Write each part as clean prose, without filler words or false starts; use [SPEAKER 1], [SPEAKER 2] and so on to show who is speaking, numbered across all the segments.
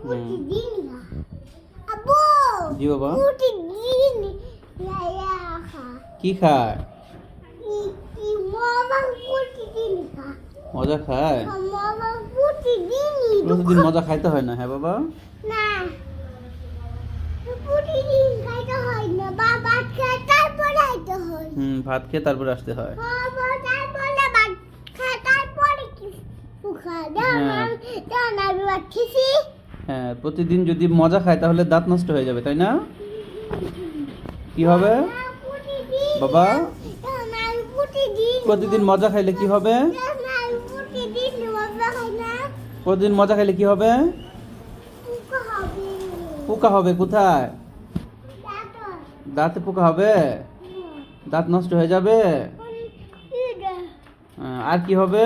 [SPEAKER 1] প্রতিদিন আব্বু
[SPEAKER 2] জি বাবা
[SPEAKER 1] প্রতিদিন লাইয়া খা
[SPEAKER 2] কি খায়
[SPEAKER 1] কি মজা প্রতিদিন খা
[SPEAKER 2] মজা খায়
[SPEAKER 1] মজা প্রতিদিন
[SPEAKER 2] প্রতিদিন মজা খাইতে হয় না হ্যাঁ বাবা
[SPEAKER 1] না প্রতিদিন খাইতে হয় না বাবা খেয়ে তারপরে আইতে হয়
[SPEAKER 2] ভাত খেয়ে তারপরে আসতে হয়
[SPEAKER 1] বাবা তারপরে ভাত খেয়ে তারপরে কি খা দাও না আমি ভাত খেয়েছি
[SPEAKER 2] হ্যাঁ প্রতিদিন যদি মজা খায় তাহলে দাঁত নষ্ট হয়ে যাবে তাই না কি হবে বাবা প্রতিদিন মজা খাইলে কি হবে প্রতিদিন মজা খাইলে কি হবে পোকা হবে কোথায় দাঁতে পোকা হবে দাঁত নষ্ট হয়ে যাবে আর কি হবে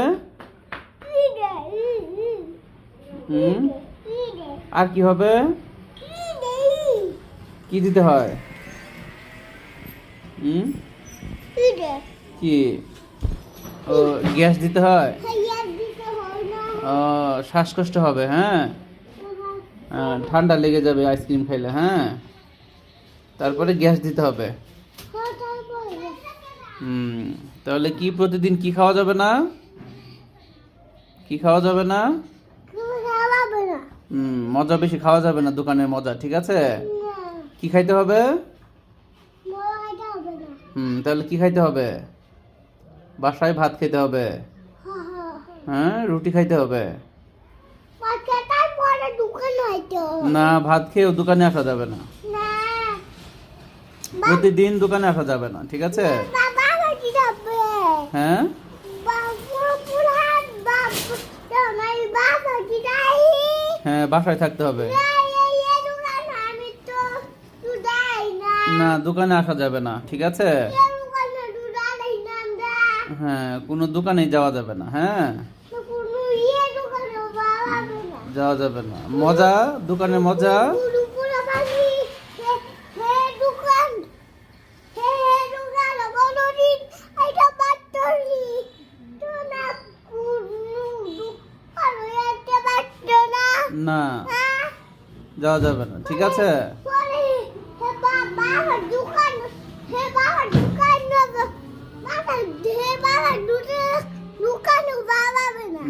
[SPEAKER 2] আর কি হবে কি দিতে হয় কি ও গ্যাস দিতে হয় ও শ্বাসকষ্ট হবে হ্যাঁ ঠান্ডা লেগে যাবে আইসক্রিম খাইলে হ্যাঁ তারপরে গ্যাস দিতে হবে তাহলে কি প্রতিদিন কি খাওয়া যাবে না কি খাওয়া যাবে না মজা বেশি খাওয়া যাবে না দোকানের মজা ঠিক আছে কি খাইতে হবে তাহলে কি খাইতে হবে বাসায় ভাত খেতে হবে হ্যাঁ রুটি খাইতে হবে না ভাত খেয়েও দোকানে আসা যাবে না প্রতিদিন দোকানে আসা যাবে না ঠিক আছে হ্যাঁ হ্যাঁ বাসায় থাকতে হবে না দোকানে আসা যাবে না ঠিক আছে হ্যাঁ কোনো দোকানে যাওয়া যাবে না হ্যাঁ যাওয়া যাবে না মজা দোকানের মজা না যাওয়া যাবে না ঠিক আছে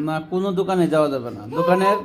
[SPEAKER 2] না কোনো দোকানে যাওয়া যাবে না দোকানের